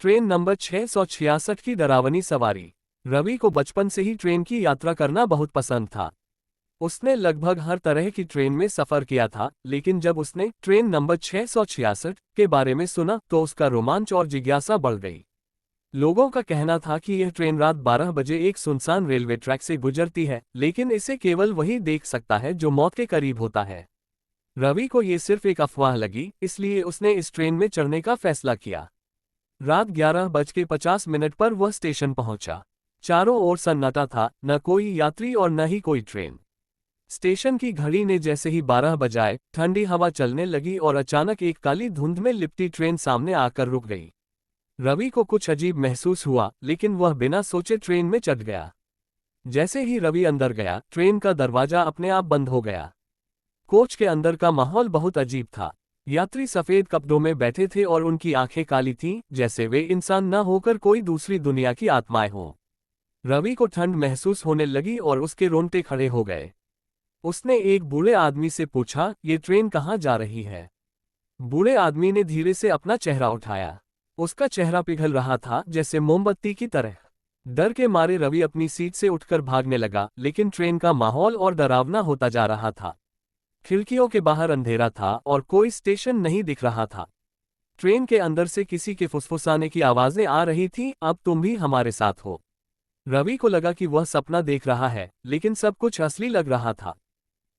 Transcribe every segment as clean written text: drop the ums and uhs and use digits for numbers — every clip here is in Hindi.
ट्रेन नंबर 666 की डरावनी सवारी। रवि को बचपन से ही ट्रेन की यात्रा करना बहुत पसंद था। उसने लगभग हर तरह की ट्रेन में सफर किया था, लेकिन जब उसने ट्रेन नंबर 666 के बारे में सुना तो उसका रोमांच और जिज्ञासा बढ़ गई। लोगों का कहना था कि यह ट्रेन रात 12 बजे एक सुनसान रेलवे ट्रैक से गुजरती है, लेकिन इसे केवल वही देख सकता है जो मौत के करीब होता है। रवि को यह सिर्फ एक अफवाह लगी, इसलिए उसने इस ट्रेन में चढ़ने का फैसला किया। रात 11:50 पर वह स्टेशन पहुंचा। चारों ओर सन्नाटा था, न कोई यात्री और न ही कोई ट्रेन। स्टेशन की घड़ी ने जैसे ही 12 बजाए, ठंडी हवा चलने लगी और अचानक एक काली धुंध में लिपटी ट्रेन सामने आकर रुक गई। रवि को कुछ अजीब महसूस हुआ, लेकिन वह बिना सोचे ट्रेन में चढ़ गया। जैसे ही रवि अंदर गया, ट्रेन का दरवाजा अपने आप बंद हो गया। कोच के अंदर का माहौल बहुत अजीब था। यात्री सफेद कपड़ों में बैठे थे और उनकी आंखें काली थीं, जैसे वे इंसान न होकर कोई दूसरी दुनिया की आत्माएं हों। रवि को ठंड महसूस होने लगी और उसके रोंगटे खड़े हो गए। उसने एक बूढ़े आदमी से पूछा, ये ट्रेन कहाँ जा रही है? बूढ़े आदमी ने धीरे से अपना चेहरा उठाया। उसका चेहरा पिघल रहा था, जैसे मोमबत्ती की तरह। डर के मारे रवि अपनी सीट से उठकर भागने लगा, लेकिन ट्रेन का माहौल और डरावना होता जा रहा था। खिड़कियों के बाहर अंधेरा था और कोई स्टेशन नहीं दिख रहा था। ट्रेन के अंदर से किसी के फुसफुसाने की आवाजें आ रही थीं, अब तुम भी हमारे साथ हो। रवि को लगा कि वह सपना देख रहा है, लेकिन सब कुछ असली लग रहा था।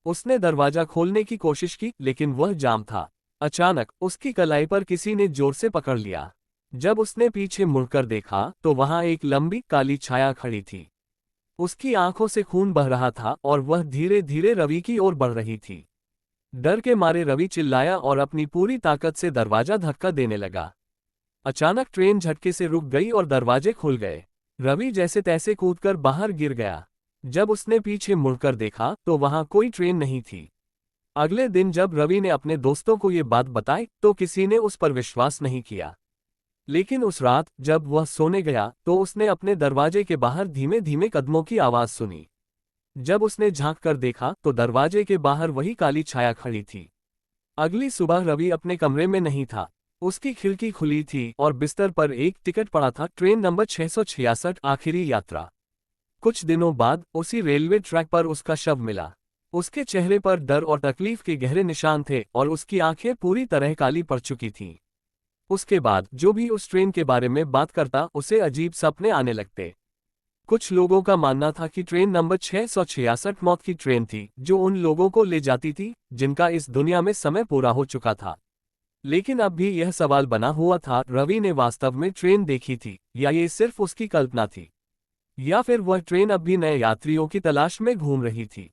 उसने दरवाजा खोलने की कोशिश की, लेकिन वह जाम था। अचानक उसकी कलाई पर किसी ने जोर से पकड़ लिया। जब उसने पीछे मुड़कर देखा तो वहां एक लंबी काली छाया खड़ी थी। उसकी आंखों से खून बह रहा था और वह धीरे धीरे रवि की ओर बढ़ रही थी। डर के मारे रवि चिल्लाया और अपनी पूरी ताकत से दरवाजा धक्का देने लगा। अचानक ट्रेन झटके से रुक गई और दरवाजे खुल गए। रवि जैसे तैसे कूदकर बाहर गिर गया। जब उसने पीछे मुड़कर देखा तो वहां कोई ट्रेन नहीं थी। अगले दिन जब रवि ने अपने दोस्तों को ये बात बताई तो किसी ने उस पर विश्वास नहीं किया। लेकिन उस रात जब वह सोने गया तो उसने अपने दरवाजे के बाहर धीमे धीमे कदमों की आवाज सुनी। जब उसने झांक कर देखा तो दरवाजे के बाहर वही काली छाया खड़ी थी। अगली सुबह रवि अपने कमरे में नहीं था। उसकी खिड़की खुली थी और बिस्तर पर एक टिकट पड़ा था, ट्रेन नंबर 666 आखिरी यात्रा। कुछ दिनों बाद उसी रेलवे ट्रैक पर उसका शव मिला। उसके चेहरे पर डर और तकलीफ के गहरे निशान थे और उसकी आंखें पूरी तरह काली पड़ चुकी थीं। उसके बाद जो भी उस ट्रेन के बारे में बात करता, उसे अजीब सपने आने लगते। कुछ लोगों का मानना था कि ट्रेन नंबर 666 मौत की ट्रेन थी, जो उन लोगों को ले जाती थी जिनका इस दुनिया में समय पूरा हो चुका था। लेकिन अब भी यह सवाल बना हुआ था, रवि ने वास्तव में ट्रेन देखी थी या ये सिर्फ उसकी कल्पना थी, या फिर वह ट्रेन अब भी नए यात्रियों की तलाश में घूम रही थी।